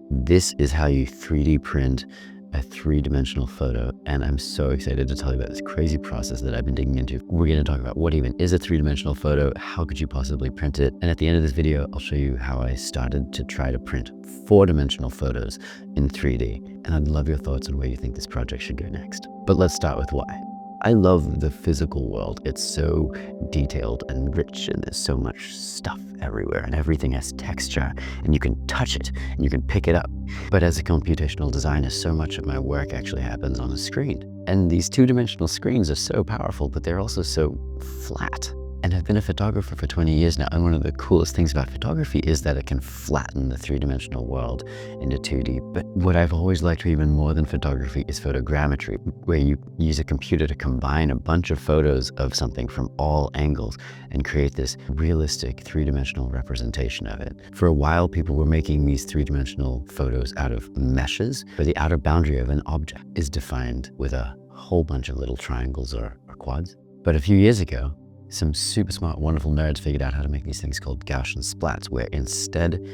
This is how you 3D print a three-dimensional photo, and I'm so excited to tell you about this crazy process that I've been digging into. We're going to talk about what even is a three-dimensional photo, how could you possibly print it, and at the end of this video, I'll show you how I started to try to print four-dimensional photos in 3D, and I'd love your thoughts on where you think this project should go next. But let's start with why. I love the physical world. It's so detailed and rich, and there's so much stuff everywhere, and everything has texture, and you can touch it, and you can pick it up. But as a computational designer, so much of my work actually happens on a screen. And these two-dimensional screens are so powerful, but they're also so flat. And I've been a photographer for 20 years now, and one of the coolest things about photography is that it can flatten the three-dimensional world into 2D. But what I've always liked even more than photography is photogrammetry, where you use a computer to combine a bunch of photos of something from all angles and create this realistic three-dimensional representation of it. For a while, people were making these three-dimensional photos out of meshes, where the outer boundary of an object is defined with a whole bunch of little triangles or quads. But a few years ago, some super smart, wonderful nerds figured out how to make these things called Gaussian Splats, where instead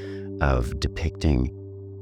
of depicting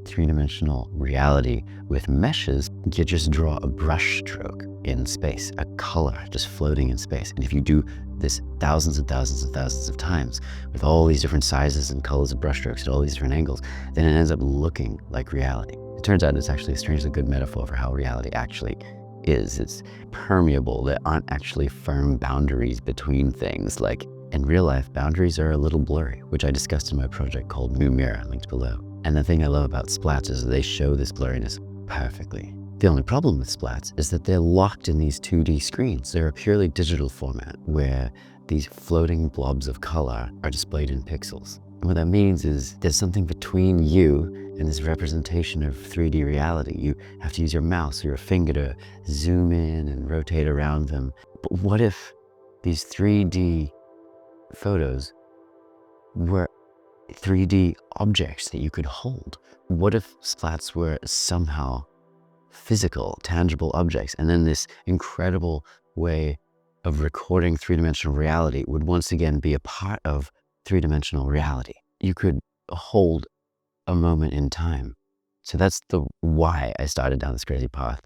three-dimensional reality with meshes, you just draw a brush stroke in space, a color just floating in space. And if you do this thousands and thousands and thousands of times with all these different sizes and colors of brush strokes at all these different angles, then it ends up looking like reality. It turns out it's actually a strangely good metaphor for how reality actually is. It's permeable. There aren't actually firm boundaries between things. Like in real life, boundaries are a little blurry, which I discussed in my project called New Mirror, linked below. And the thing I love about splats is they show this blurriness perfectly. The only problem with splats is that they're locked in these 2D screens. They're a purely digital format where these floating blobs of color are displayed in pixels. And what that means is there's something between you and this representation of 3D reality. You have to use your mouse or your finger to zoom in and rotate around them. But what if these 3D photos were 3D objects that you could hold? What if splats were somehow physical, tangible objects, and then this incredible way of recording three-dimensional reality would once again be a part of three-dimensional reality? You could hold a moment in time. So that's the why I started down this crazy path.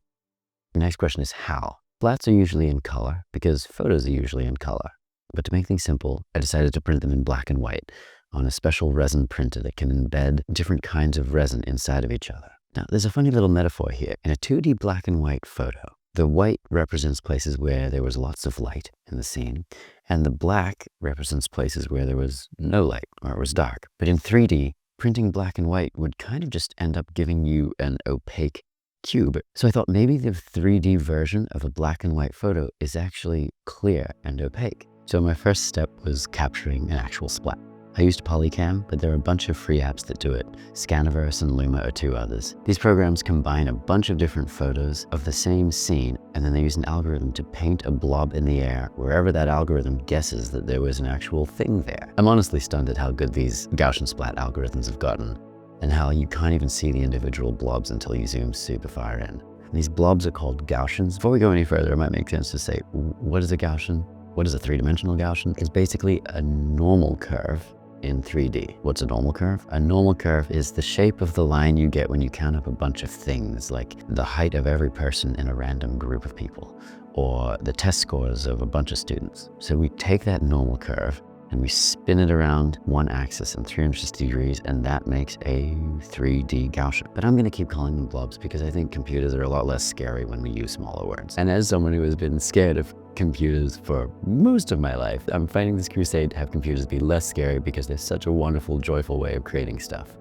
The next question is how. Splats are usually in color because photos are usually in color. But to make things simple, I decided to print them in black and white on a special resin printer that can embed different kinds of resin inside of each other. Now, there's a funny little metaphor here. In a 2D black and white photo, the white represents places where there was lots of light in the scene, and the black represents places where there was no light or it was dark. But in 3D, printing black and white would kind of just end up giving you an opaque cube. So I thought maybe the 3D version of a black and white photo is actually clear and opaque. So my first step was capturing an actual splat. I used Polycam, but there are a bunch of free apps that do it. Scaniverse and Luma are two others. These programs combine a bunch of different photos of the same scene, and then they use an algorithm to paint a blob in the air wherever that algorithm guesses that there was an actual thing there. I'm honestly stunned at how good these Gaussian splat algorithms have gotten, and how you can't even see the individual blobs until you zoom super far in. And these blobs are called Gaussians. Before we go any further, it might make sense to say, what is a Gaussian? What is a three-dimensional Gaussian? It's basically a normal curve in 3D. What's a normal curve? A normal curve is the shape of the line you get when you count up a bunch of things, like the height of every person in a random group of people, or the test scores of a bunch of students. So we take that normal curve and we spin it around one axis in 360 degrees, and that makes a 3D Gaussian. But I'm gonna keep calling them blobs because I think computers are a lot less scary when we use smaller words. And as someone who has been scared of computers for most of my life, I'm fighting this crusade to have computers be less scary because they're such a wonderful, joyful way of creating stuff.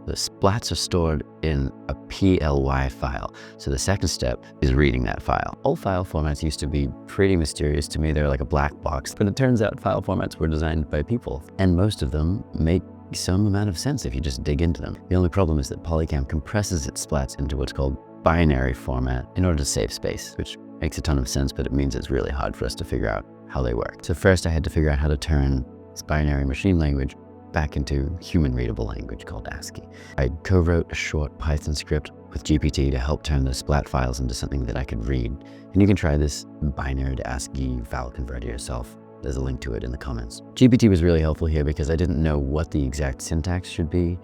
The splats are stored in a PLY file. So the second step is reading that file. All file formats used to be pretty mysterious to me. They're like a black box, but it turns out file formats were designed by people, and most of them make some amount of sense if you just dig into them. The only problem is that Polycam compresses its splats into what's called binary format in order to save space, which makes a ton of sense, but it means it's really hard for us to figure out how they work. So first I had to figure out how to turn this binary machine language back into human-readable language called ASCII. I co-wrote a short Python script with GPT to help turn the splat files into something that I could read. And you can try this binary to ASCII file converter yourself. There's a link to it in the comments. GPT was really helpful here because I didn't know what the exact syntax should be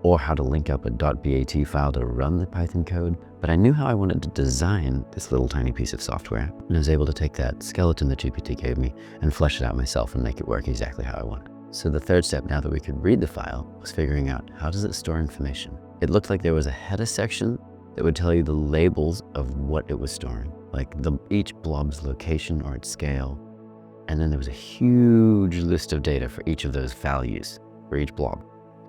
or how to link up a .bat file to run the Python code, but I knew how I wanted to design this little tiny piece of software, and I was able to take that skeleton that GPT gave me and flesh it out myself and make it work exactly how I wanted. So the third step, now that we could read the file, was figuring out how does it store information. It looked like there was a header section that would tell you the labels of what it was storing, like each blob's location or its scale. And then there was a huge list of data for each of those values for each blob,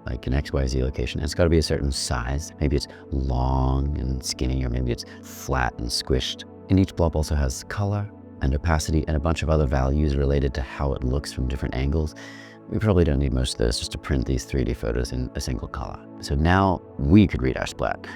like an XYZ location. It's got to be a certain size. Maybe it's long and skinny, or maybe it's flat and squished. And each blob also has color and opacity and a bunch of other values related to how it looks from different angles. We probably don't need most of those just to print these 3D photos in a single color. So now we could read our splat.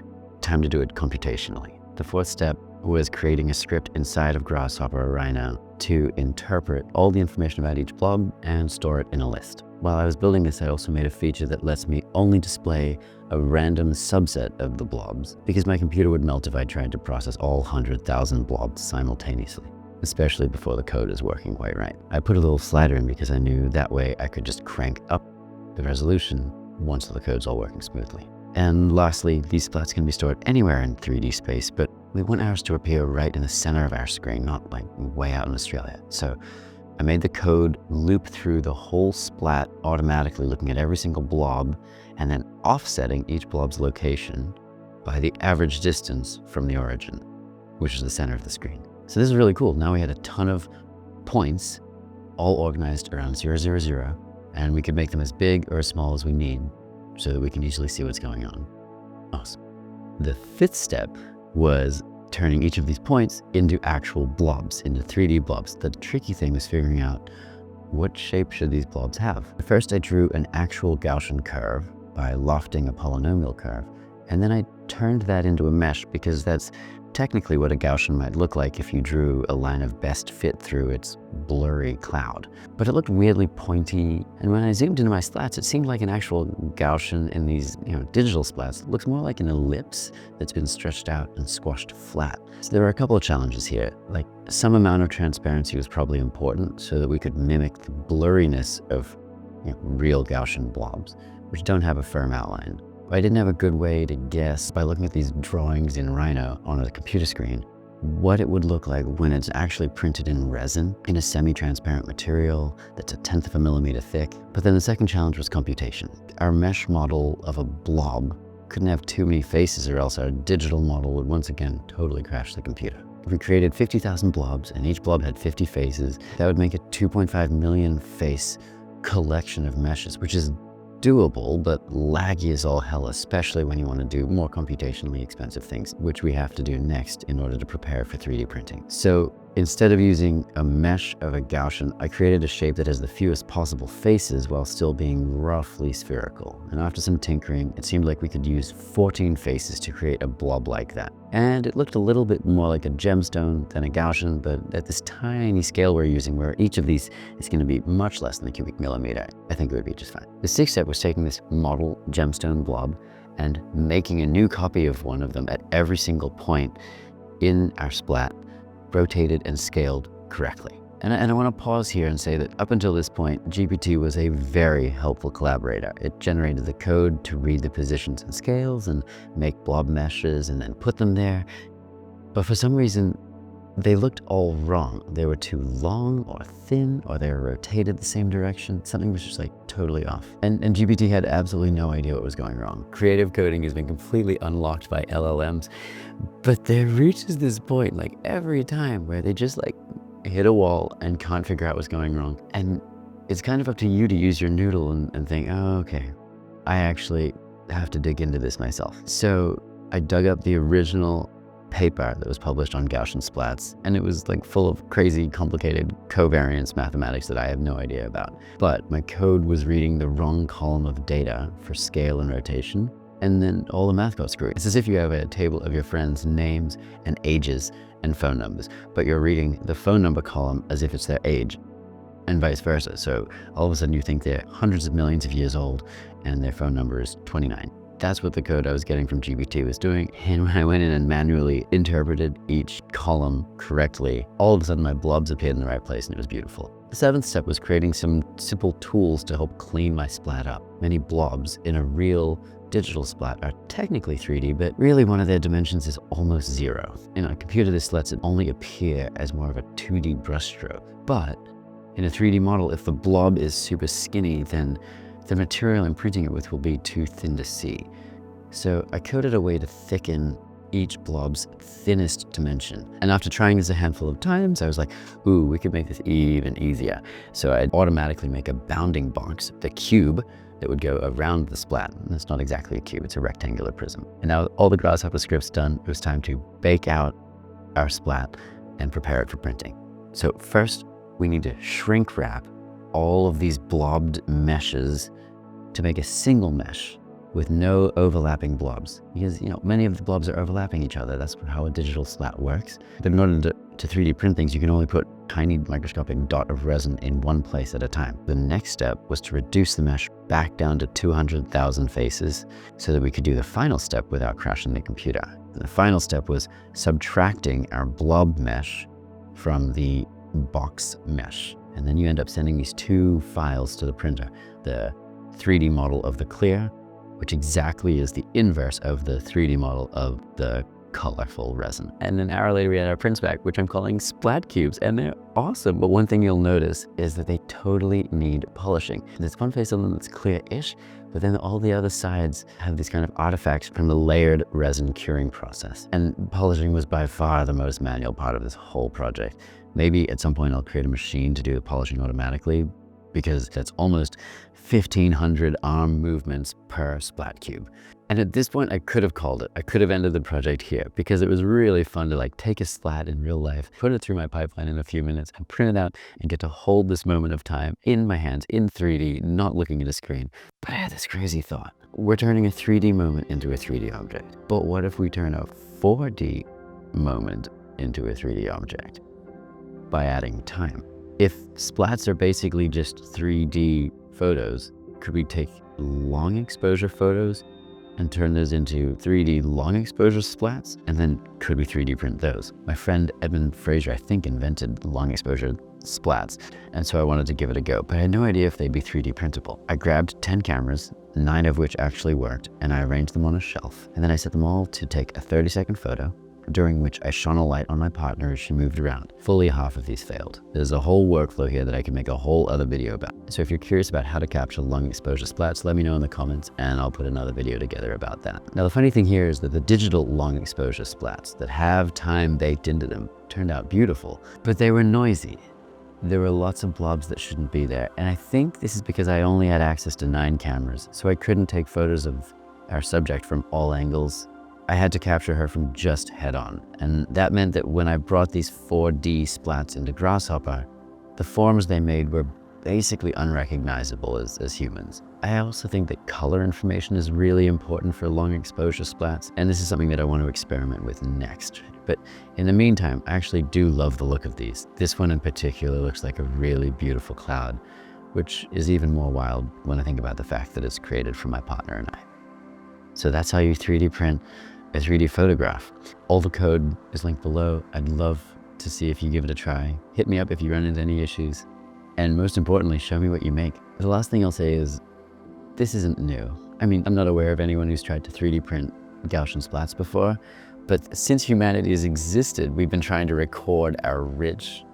Time to do it computationally. The fourth step was creating a script inside of Grasshopper or Rhino to interpret all the information about each blob and store it in a list. While I was building this, I also made a feature that lets me only display a random subset of the blobs, because my computer would melt if I tried to process all 100,000 blobs simultaneously, especially before the code is working quite right. I put a little slider in because I knew that way I could just crank up the resolution once the code's all working smoothly. And lastly, these splats can be stored anywhere in 3D space, but we want ours to appear right in the center of our screen, not like way out in Australia. So I made the code loop through the whole splat automatically, looking at every single blob and then offsetting each blob's location by the average distance from the origin, which is the center of the screen. So this is really cool. Now we had a ton of points all organized around 0, 0, 0, and we could make them as big or as small as we need, so that we can easily see what's going on. Awesome. The fifth step was turning each of these points into actual blobs, into 3D blobs. The tricky thing was figuring out what shape should these blobs have. First, I drew an actual Gaussian curve by lofting a polynomial curve, and then I turned that into a mesh, because that's technically what a Gaussian might look like if you drew a line of best fit through its blurry cloud. But it looked weirdly pointy, and when I zoomed into my splats, it seemed like an actual Gaussian in these digital splats. It looks more like an ellipse that's been stretched out and squashed flat. So there were a couple of challenges here. Like, some amount of transparency was probably important so that we could mimic the blurriness of real Gaussian blobs, which don't have a firm outline. I didn't have a good way to guess, by looking at these drawings in Rhino on a computer screen, what it would look like when it's actually printed in resin in a semi-transparent material that's 1/10 of a millimeter thick. But then the second challenge was computation. Our mesh model of a blob couldn't have too many faces, or else our digital model would once again totally crash the computer. If we created 50,000 blobs and each blob had 50 faces, that would make a 2.5 million face collection of meshes, which is doable, but laggy as all hell, especially when you want to do more computationally expensive things, which we have to do next in order to prepare for 3D printing. So instead of using a mesh of a Gaussian, I created a shape that has the fewest possible faces while still being roughly spherical. And after some tinkering, it seemed like we could use 14 faces to create a blob like that. And it looked a little bit more like a gemstone than a Gaussian, but at this tiny scale we're using, where each of these is going to be much less than a cubic millimeter, I think it would be just fine. The sixth step was taking this model gemstone blob and making a new copy of one of them at every single point in our splat, rotated and scaled correctly. And I want to pause here and say that up until this point, GPT was a very helpful collaborator. It generated the code to read the positions and scales and make blob meshes and then put them there. But for some reason, they looked all wrong. They were too long or thin, or they were rotated the same direction. Something was just like totally off. And GPT had absolutely no idea what was going wrong. Creative coding has been completely unlocked by LLMs, but there reaches this point like every time where they just like hit a wall and can't figure out what's going wrong. And it's kind of up to you to use your noodle and think, oh, okay, I actually have to dig into this myself. So I dug up the original paper that was published on Gaussian Splats, and it was like full of crazy, complicated covariance mathematics that I have no idea about. But my code was reading the wrong column of data for scale and rotation, and then all the math got screwed. It's as if you have a table of your friends' names and ages and phone numbers, but you're reading the phone number column as if it's their age, and vice versa. So all of a sudden you think they're hundreds of millions of years old and their phone number is 29. That's what the code I was getting from GPT was doing. And when I went in and manually interpreted each column correctly, all of a sudden my blobs appeared in the right place and it was beautiful. The 7th step was creating some simple tools to help clean my splat up. Many blobs in a real digital splat are technically 3D, but really one of their dimensions is almost 0. In a computer, this lets it only appear as more of a 2D brushstroke. But in a 3D model, if the blob is super skinny, then the material I'm printing it with will be too thin to see. So I coded a way to thicken each blob's thinnest dimension. And after trying this a handful of times, I was like, ooh, we could make this even easier. So I'd automatically make a bounding box, the cube, that would go around the splat. And it's not exactly a cube, it's a rectangular prism. And now all the Grasshopper scripts done, it was time to bake out our splat and prepare it for printing. So first, we need to shrink wrap all of these blobbed meshes to make a single mesh with no overlapping blobs. Because, many of the blobs are overlapping each other. That's how a digital splat works. But in order to 3D print things, you can only put tiny microscopic dot of resin in one place at a time. The next step was to reduce the mesh back down to 200,000 faces so that we could do the final step without crashing the computer. The final step was subtracting our blob mesh from the box mesh. And then you end up sending these 2 files to the printer. The 3D model of the clear, which exactly is the inverse of the 3D model of the colorful resin. And an hour later, we had our prints back, which I'm calling splat cubes, and they're awesome. But one thing you'll notice is that they totally need polishing. There's one face of them that's clear-ish, but then all the other sides have these kind of artifacts from the layered resin curing process. And polishing was by far the most manual part of this whole project. Maybe at some point I'll create a machine to do the polishing automatically, because that's almost 1,500 arm movements per splat cube. And at this point, I could have called it. I could have ended the project here, because it was really fun to take a splat in real life, put it through my pipeline in a few minutes, and print it out and get to hold this moment of time in my hands in 3D, not looking at a screen. But I had this crazy thought. We're turning a 3D moment into a 3D object. But what if we turn a 4D moment into a 3D object by adding time? If splats are basically just 3D photos, could we take long exposure photos and turn those into 3D long exposure splats? And then could we 3D print those? My friend Edmund Fraser, I think, invented long exposure splats. And so I wanted to give it a go, but I had no idea if they'd be 3D printable. I grabbed 10 cameras, 9 of which actually worked, and I arranged them on a shelf. And then I set them all to take a 30-second photo, during which I shone a light on my partner as she moved around. Fully half of these failed. There's a whole workflow here that I can make a whole other video about. So if you're curious about how to capture long exposure splats, let me know in the comments and I'll put another video together about that. Now the funny thing here is that the digital long exposure splats that have time baked into them turned out beautiful, but they were noisy. There were lots of blobs that shouldn't be there. And I think this is because I only had access to 9 cameras, so I couldn't take photos of our subject from all angles. I had to capture her from just head on. And that meant that when I brought these 4D splats into Grasshopper, the forms they made were basically unrecognizable as humans. I also think that color information is really important for long exposure splats, and this is something that I want to experiment with next. But in the meantime, I actually do love the look of these. This one in particular looks like a really beautiful cloud, which is even more wild when I think about the fact that it's created from my partner and I. So that's how you 3D print a 3D photograph. All the code is linked below. I'd love to see if you give it a try. Hit me up if you run into any issues. And most importantly, show me what you make. The last thing I'll say is, this isn't new. I mean, I'm not aware of anyone who's tried to 3D print Gaussian splats before, but since humanity has existed, we've been trying to record our rich,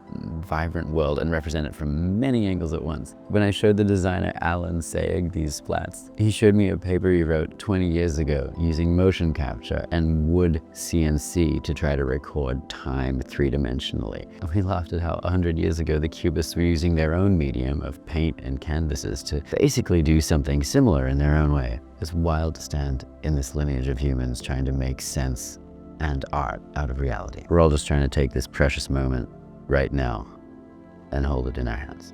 vibrant world and represent it from many angles at once. When I showed the designer Alan Sayegh these splats, he showed me a paper he wrote 20 years ago using motion capture and wood CNC to try to record time 3-dimensionally. And we laughed at how 100 years ago the cubists were using their own medium of paint and canvases to basically do something similar in their own way. It's wild to stand in this lineage of humans trying to make sense and art out of reality. We're all just trying to take this precious moment right now and hold it in our hands.